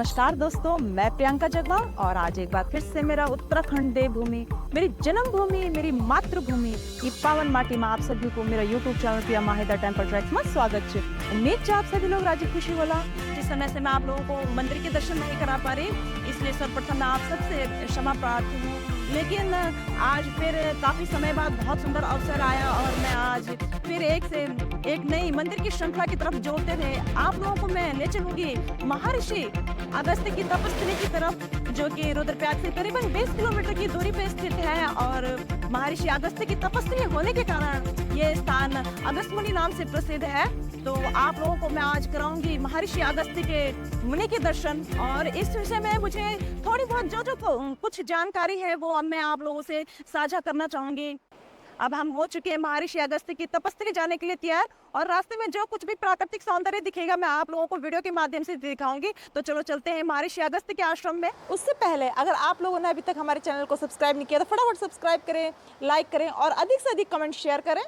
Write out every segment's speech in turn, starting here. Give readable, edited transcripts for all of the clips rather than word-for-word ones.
नमस्कार दोस्तों, मैं प्रियंका जगवा और आज एक बार फिर से मेरा उत्तराखंड देवभूमि, मेरी जन्मभूमि, मेरी मातृभूमि की पावन माटी में आप सभी को मेरा यूट्यूब चैनल प्रिया माहिदा टेम्पल ट्रैक्स में स्वागत है। उम्मीद है आप सभी लोग राजी खुशी होला। जिस समय से मैं आप लोगों को मंदिर के दर्शन नहीं करा पा रही, इसलिए सर्वप्रथम मैं आप सबसे क्षमा प्रार्थी हूँ। लेकिन आज फिर काफी समय बाद बहुत सुंदर अवसर आया और मैं आज फिर एक से एक नई मंदिर की श्रृंखला की तरफ जोड़ते हुए आप लोगों को मैं ले चलूंगी महर्षि अगस्त्य की तपस्थली की तरफ, जो कि रुद्रप्रयाग से करीबन 20 किलोमीटर की दूरी पे स्थित है। और महर्षि अगस्त्य की तपस्थली होने के कारण ये स्थान अगस्त्य मुनि नाम से प्रसिद्ध है। तो आप लोगों को मैं आज कराऊंगी महर्षि अगस्त्य के मुनि के दर्शन, और इस विषय में मुझे थोड़ी बहुत जो कुछ जानकारी है वो मैं आप लोगों से साझा करना चाहूंगी। अब हम हो चुके हैं महर्षि अगस्त्य की तपस्थली जाने के लिए तैयार, और रास्ते में जो कुछ भी प्राकृतिक सौंदर्य दिखेगा मैं आप लोगों को वीडियो के माध्यम से दिखाऊंगी। तो चलो चलते हैं महर्षि अगस्त्य के आश्रम में। उससे पहले अगर आप लोगों ने अभी तक हमारे चैनल को सब्सक्राइब नहीं किया तो फटाफट सब्सक्राइब करें, लाइक करें और अधिक से अधिक कमेंट शेयर करें।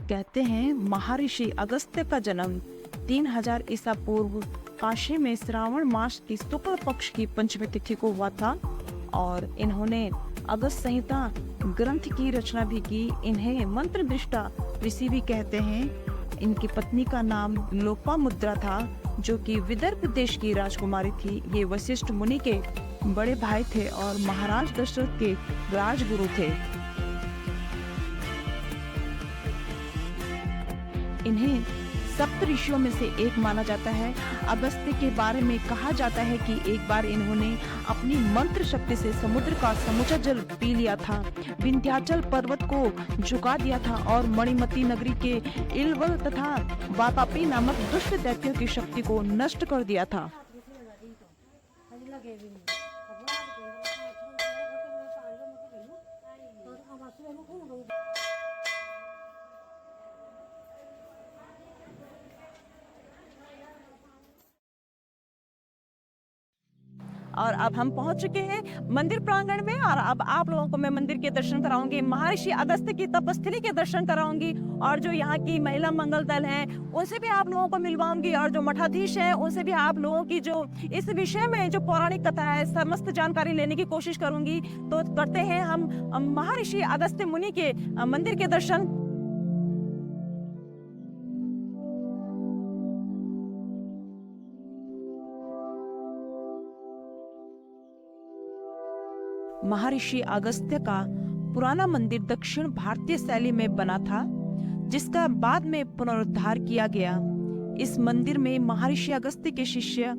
कहते हैं महर्षि अगस्त्य का जन्म 3000 ईसा पूर्व काशी में श्रावण मास की शुक्ल पक्ष की पंचमी तिथि को हुआ था, और इन्होंने अगस्त संहिता ग्रंथ की रचना भी की। इन्हें मंत्र दृष्टा ऋषि भी कहते हैं। इनकी पत्नी का नाम लोपामुद्रा था, जो कि विदर्भ देश की राजकुमारी थी। ये वशिष्ठ मुनि के बड़े भाई थे और महाराज दशरथ के राजगुरु थे। इन्हें सप्त ऋषियों में से एक माना जाता है। अगस्त्य के बारे में कहा जाता है कि एक बार इन्होंने अपनी मंत्र शक्ति से समुद्र का समूचा जल पी लिया था, विंध्याचल पर्वत को झुका दिया था और मणिमती नगरी के इलवल तथा वातापी नामक दुष्ट दैत्यों की शक्ति को नष्ट कर दिया था। और अब हम पहुंच चुके हैं मंदिर प्रांगण में, और अब आप लोगों को मैं मंदिर के दर्शन कराऊंगी, महर्षि अगस्त्य की तपस्थली के दर्शन कराऊंगी, और जो यहाँ की महिला मंगल दल हैं उनसे भी आप लोगों को मिलवाऊंगी, और जो मठाधीश हैं उनसे भी आप लोगों की जो इस विषय में जो पौराणिक कथा है समस्त जानकारी लेने की कोशिश करूंगी। तो करते हैं हम महर्षि अगस्त्य मुनि के मंदिर के दर्शन। महर्षि अगस्त्य का पुराना मंदिर दक्षिण भारतीय शैली में बना था, जिसका बाद में पुनरुद्धार किया गया। इस मंदिर में महर्षि अगस्त्य के शिष्य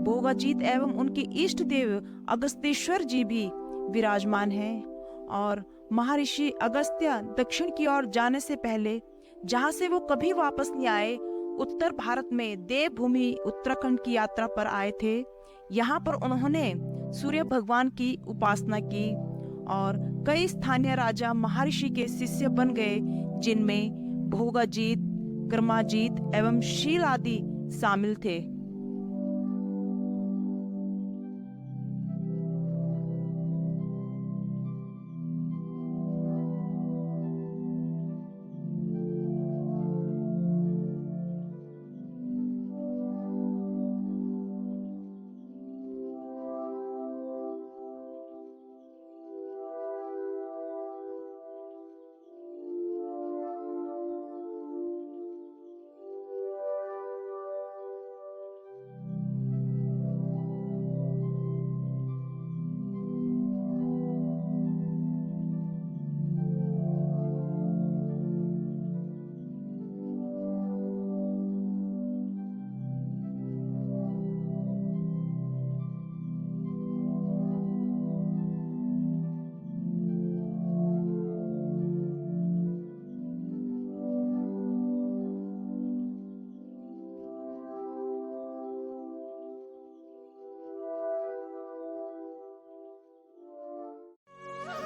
भोगाजीत एवं उनके इष्ट देव अगस्त्येश्वर जी भी विराजमान हैं। और महर्षि अगस्त्य दक्षिण की ओर जाने से पहले, जहां से वो कभी वापस नहीं आए, उत्तर भारत में देवभूमि उत्तराखंड की यात्रा पर आए थे। यहाँ पर उन्होंने सूर्य भगवान की उपासना की और कई स्थानीय राजा महर्षि के शिष्य बन गए, जिनमें भोगाजीत, कर्माजीत एवं शील आदि शामिल थे।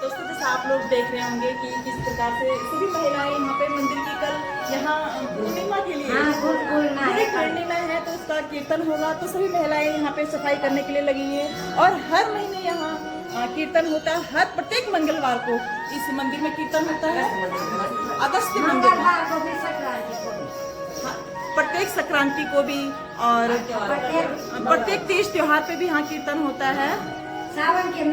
दोस्तों, जैसे आप लोग देख रहे होंगे कि किस प्रकार से सभी महिलाएं यहाँ पे मंदिर की कल यहाँ पूर्णिमा के लिए पूर्णिमा है तो उसका कीर्तन होगा, तो सभी महिलाएं यहाँ पे सफाई करने के लिए लगी हैं। और हर महीने यहाँ कीर्तन होता है, हर प्रत्येक मंगलवार को इस मंदिर में कीर्तन होता है। अगस्त्य मंदिर प्रत्येक संक्रांति को भी और प्रत्येक तीज त्योहार पे भी यहाँ कीर्तन होता है। सावन के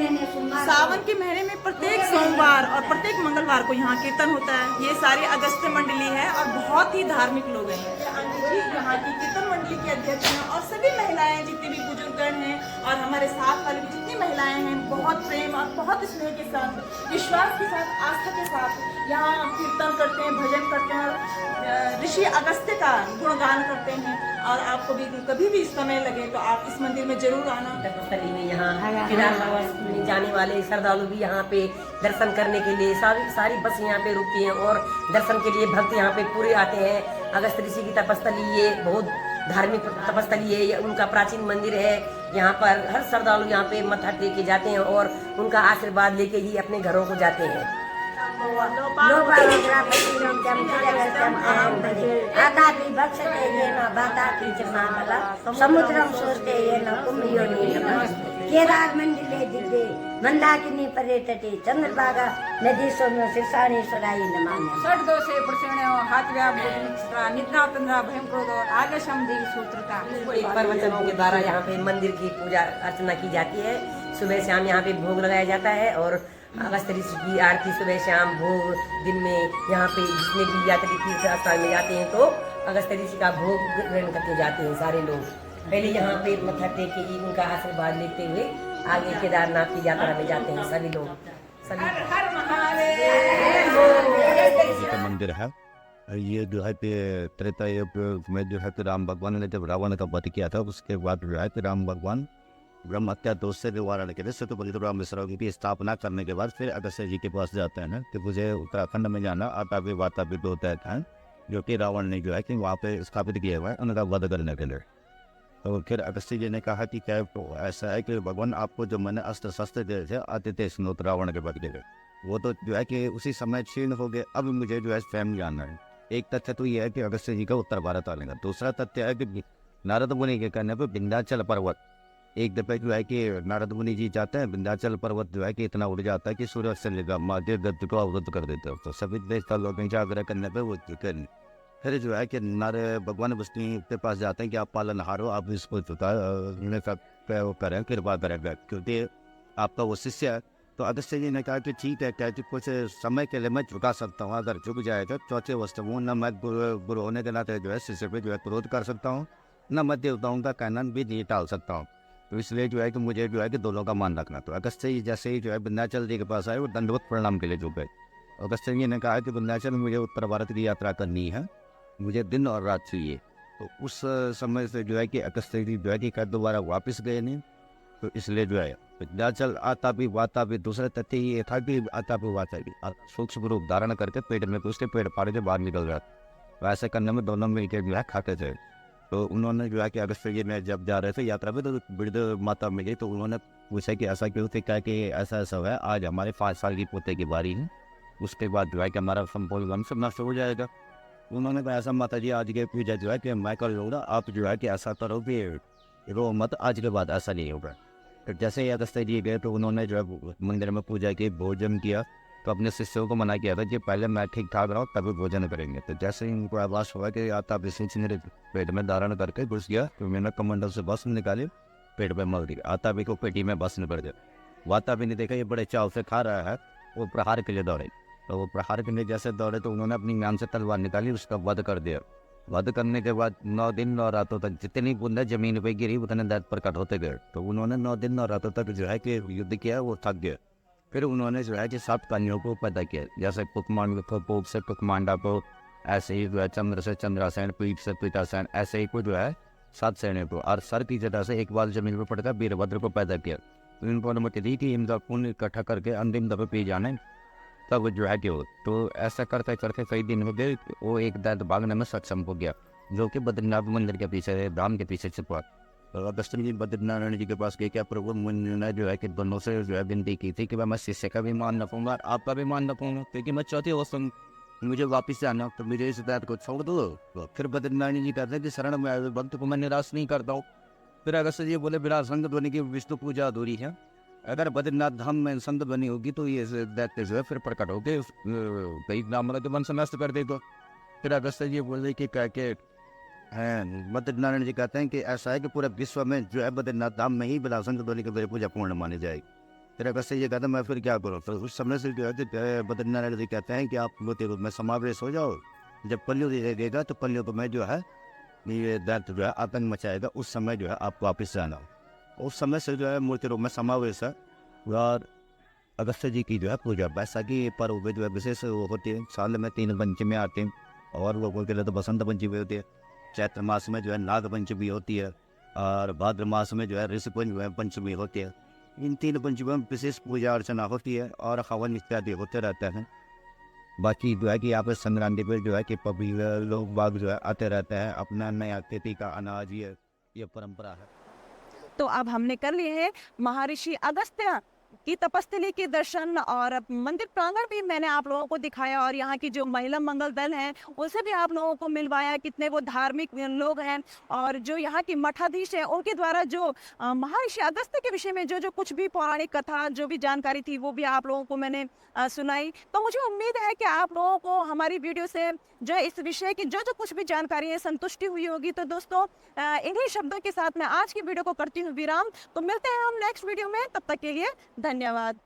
महीने में प्रत्येक सोमवार और प्रत्येक मंगलवार को यहाँ कीर्तन होता है। ये सारी अगस्त्य मंडली है और बहुत ही धार्मिक लोग हैं। यहाँ की कीर्तन मंडली के अध्यक्ष हैं और सभी महिलाएं जितनी भी बुजुर्गगण हैं और हमारे साथ वाली भी जितनी महिलाएं हैं बहुत प्रेम और बहुत स्नेह के साथ, विश्वास के साथ, आस्था के साथ यहाँ कीर्तन करते हैं, भजन करते हैं और ऋषि अगस्त्य का गुणगान करते हैं। और आपको भी कभी भी समय लगे तो आप इस मंदिर में जरूर आना। तपस्थली में यहाँ केदारनाथ में जाने वाले श्रद्धालु भी यहाँ पे दर्शन करने के लिए सारी बस यहाँ पे रुकती हैं और दर्शन के लिए भक्त यहाँ पे पूरे आते हैं। अगस्त ऋषि की तपस्थली ये बहुत धार्मिक तपस्थली है, ये उनका प्राचीन मंदिर है। यहाँ पर हर श्रद्धालु यहाँ पे मत्था टेक के जाते हैं और उनका आशीर्वाद लेके ही अपने घरों को जाते हैं। समुद्रम सोचते केदार मंडले दिव्ये मंदाकिनी पर्यटते चंद्रभागा नदी सोम्य शीर्षाणेश्वराय नमामि। षड दोषे प्रसन्न हाथव्या निद्रा तंद्रा भयं क्रोध आगे समधि सूत्रता। प्रवचनों के द्वारा यहाँ पे मंदिर की पूजा अर्चना की जाती है। सुबह शाम यहाँ पे भोग लगाया जाता है और अगस्त ऋषि की आरती सुबह शाम भोग दिन में यहाँ पे जितने भी यात्री तीर्थ स्थान में जाते हैं तो अगस्त ऋषि का भोग ग्रहण करके जाते हैं सारे लोग। पहले यहाँ पे मत्था टेक के ही उनका आशीर्वाद लेते हुए आगे केदारनाथ की यात्रा में जाते हैं सभी लोग। मंदिर है ये जो है त्रेता युग में जो है राम भगवान ने जब रावण का वध किया था उसके बाद जो है राम भगवान ब्रह्म हत्या दोष से निवारण के लिए सतुपति राम मिश्रा की स्थापना करने के बाद फिर अगस्त्य जी के पास जाते हैं ना कि मुझे उत्तराखंड में जाना आतापी वातापी होता है जो कि रावण ने जो है कि वहाँ पे स्थापित किया हुआ है उनका वध करने के लिए। तो फिर अगस्त्य जी ने कहा कि क्या ऐसा है कि भगवान आपको जो मैंने अस्त्र शस्त्र दिए थे आदित्य स्नोत रावण के वध के लिए वो तो जो है कि उसी समय क्षीण हो गए। अब मुझे जो है स्वयं जानना है। एक तथ्य तो ये है कि अगस्त्य जी का उत्तर भारत आने का। दूसरा तथ्य है कि नारद मुनि के कहने पर विंध्याचल पर्वत एक दफे जो है कि नारद मुनि जी जाते हैं विंध्याचल पर्वत जो है कि इतना उड़ जाता है कि सूर्य से लेकर महादेव गद्द को अवरुद्ध कर देते हो। तो सभी देश लोगों का आग्रह करने पर वो फिर जो है कि नारद भगवान विष्णु के पास जाते हैं कि आप पालनहार हो, आप इसको करें कृपा करेंगे क्योंकि आपका वो शिष्य है। तो अगस्त्य जी ने कहा कि ठीक है क्या कुछ समय के लिए मैं झुका सकता हूँ, अगर झुक जाए तो चौथे वस्तु हूँ न मैं गुरु होने के नाते जो है शिष्य पे जो है क्रोध कर सकता हूँ न मैं देवताओं का कहना भी नहीं टाल सकता हूँ। तो इसलिए जो है कि मुझे जो है कि दोनों का मान रखना। तो अगस्त्य जी जैसे ही जो है विंध्याचल जी के पास आए वो दंडवत प्रणाम के लिए झुक गए। अगस्त्य जी ने कहा कि विंध्याचल मुझे उत्तर भारत की यात्रा करनी है, मुझे दिन और रात चाहिए। तो उस समय से जो है कि अगस्त्य जी जो है कि दोबारा वापस गए नहीं। तो इसलिए जो है विंध्याचल आता भी वाता भी। दूसरा तथ्य ये था कि आता भी वाता भी सूक्ष्म रूप धारण करके पेट में उसके पेट फाड़े से बाहर निकल रहा था। वैसे करने में दोनों मिलकर जो है खाते थे। तो उन्होंने जो है कि अगस्त्य जी में जब जा रहे थे यात्रा पे तो वृद्ध माता मिली। तो उन्होंने पूछा कि ऐसा क्यों थे, क्या कि ऐसा ऐसा है आज हमारे 5 साल की पोते की बारी है, उसके बाद जो है कि हमारा संपूर्ण वंश नष्ट हो जाएगा। उन्होंने कहा ऐसा माता जी आज के पूजा जो है कि मैं कर लूँगा, आप जो है कि ऐसा करो कि रो मत, आज के बाद ऐसा नहीं होगा। तो जैसे ही अगस्त्य जी गए तो उन्होंने जो है मंदिर में पूजा की, भोजन किया। तो अपने शिष्यों को मना किया था कि पहले मैं ठीक ठाक रहा हूँ तभी भोजन करेंगे। तो जैसे ही उनको आवास हुआ कि आता विशेष मेरे पेट में धारण करके घुस गया तो मैंने कमंडल से बस निकाली, पेट में मर दिया। आता भी को पेटी में बस निकल गया। वाता भी नहीं देखा ये बड़े चाव से खा रहा है, वो प्रहार के लिए दौड़े। तो वो प्रहार के लिए जैसे दौड़े तो उन्होंने अपनी ज्ञान से तलवार निकाली, उसका वध कर दिया। वध करने के बाद 9 दिन 9 रातों तक जितनी बूंदें जमीन पे गिरी उतने दर्द प्रकट होते गए। तो उन्होंने 9 दिन 9 रातों तक जो है कि युद्ध किया, वो थक गया। फिर उन्होंने जो है कि 7 कन्याओं को पैदा किया, जैसे कुकमांड को पोप से कुकमांडा को, ऐसे ही जो है चंद्र से चंद्रासेन, पीठ से पीठासेन, ऐसे ही को जो है 7 सेना को। और सर की जगह से एक बार जमीन पर पड़कर वीरभद्र को पैदा किया। तो इनको अनुमति दी कि इनका खून इकट्ठा करके अंतिम दफे पी जाने, तब जो है कि हो। तो ऐसा करते करते कई दिन हो गए, वो एक दैत भागने में सक्षम हो गया, जो कि बद्रीनाथ मंदिर के पीछे राम के पीछे छिपा। तो अगस्त्य जी बद्रीनारायण जी के पास गए, क्या प्रभु मुनि जो है कि दोनों से जो है विनती की थी कि मैं शिष्य का भी मान रखूँगा, आपका भी मान रखूँगा, क्योंकि मैं चौथी अवस्था मुझे वापस आना, तो मुझे इस दैत को छोड़ दो। तो फिर बद्रीनारायण जी कहते हैं कि शरण में आए भक्त को मैं निराश नहीं करता हूँ। फिर अगस्त्य जी बोले बिना संग ध्वनि की विष्णु पूजा अधूरी है, अगर बद्रीनाथ धाम में संत बनी होगी तो ये दैत्य जो है फिर प्रकट हो गए, कई ब्राह्मणों के वंश नष्ट कर देगा। फिर अगस्त्य जी बोले कि कह के हैं बद्रीनारायण जी कहते हैं कि ऐसा है कि पूरे विश्व में जो है बद्रीनाथ धाम में ही बिना संत ध्वनि के मेरी पूजा पूर्ण मानी जाएगी। फिर अगर से ये कहता मैं फिर क्या करूँ, फिर उस समय से जो है कि बद्रीनारायण जी कहते हैं कि आप मूर्ति रूप में समावेश हो जाओ। जब कलयुग देगा तो कलयुग में जो है ये दैत्य जो है आतंक मचाएगा, उस समय जो है आप वापस जाना हो। उस समय से जो है मूर्ति रूप में समावेश है। और अगस्त जी की जो है पूजा बैसाखी पर्व में जो है विशेष वो होती है। साल में 3 पंचमी आती हैं और लोगों के लिए तो बसंत पंचमी होती है। चैत्र मास में जो है नाग पंचमी होती है और भाद्र मास में जो है ऋषि पंचमी होती है। इन 3 पंचमियों में विशेष पूजा अर्चना होती है और हवन इत्यादि होते रहते हैं। बाकी जो है कि यहाँ पे संक्रांति पे जो है कि पब्लिक लोग बाग जो है आते रहते हैं, अपना नया खेती का अनाज ये परंपरा है। तो अब हमने कर लिए हैं महर्षि अगस्त्य की तपस्थली के दर्शन और मंदिर प्रांगण भी मैंने आप लोगों को दिखाया और यहाँ की जो महिला मंगल दल हैं उनसे भी आप लोगों को मिलवाया, कितने वो धार्मिक लोग हैं और जो यहाँ की मठाधीश है उनके द्वारा जो महर्षि अगस्त्य के विषय में जो कुछ भी पौराणिक कथा जो भी जानकारी थी वो भी आप लोगों को मैंने सुनाई। तो मुझे उम्मीद है कि आप लोगों को हमारी वीडियो से जो इस विषय की जो कुछ भी जानकारी है संतुष्टि हुई होगी। तो दोस्तों इन्हीं शब्दों के साथ मैं आज की वीडियो को करती हूँ विराम। तो मिलते हैं हम नेक्स्ट वीडियो में, तब तक के लिए धन्यवाद।